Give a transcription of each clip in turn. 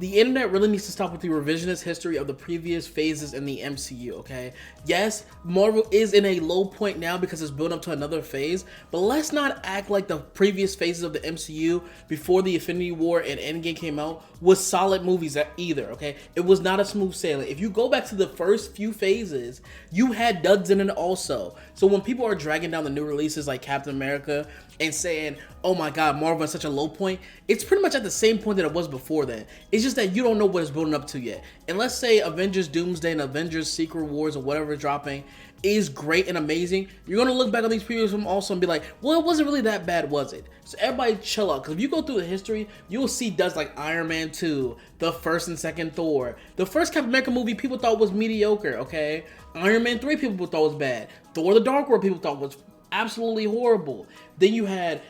The internet really needs to stop with the revisionist history of the previous phases in the MCU, okay? Yes, Marvel is in a low point now because it's built up to another phase, but let's not act like the previous phases of the MCU before the Infinity War and Endgame came out was solid movies either, okay? It was not a smooth sailing. If you go back to the first few phases, you had duds in it also. So when people are dragging down the new releases like Captain America and saying, oh my god, Marvel is such a low point, it's pretty much at the same point that it was before then. It's just that you don't know what it's building up to yet. And let's say Avengers Doomsday and Avengers Secret Wars or whatever is dropping is great and amazing. You're gonna look back on these previous films also and be like, well, it wasn't really that bad, was it? So everybody chill out, because if you go through the history, you'll see duds like Iron Man 2, the first and second Thor. The first Captain America movie people thought was mediocre, okay? Iron Man 3 people thought was bad. Thor the Dark World people thought was absolutely horrible. Then you had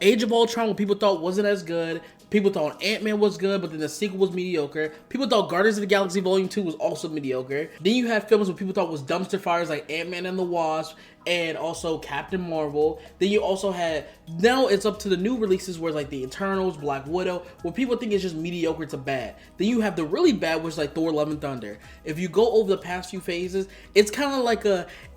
Age of Ultron, what people thought wasn't as good. People thought Ant-Man was good, but then the sequel was mediocre. People thought Guardians of the Galaxy Volume 2 was also mediocre. Then you have films where people thought was dumpster fires like Ant-Man and the Wasp and also Captain Marvel. Then you also had, now it's up to the new releases where it's like the Eternals, Black Widow, where people think it's just mediocre to bad. Then you have the really bad, which is like Thor Love and Thunder. If you go over the past few phases, it's kind of like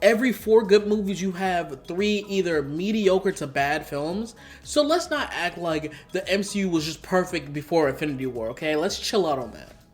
every 4 good movies you have 3 either mediocre to bad films. So let's not act like the MCU was just perfect before Infinity War, okay? Let's chill out on that.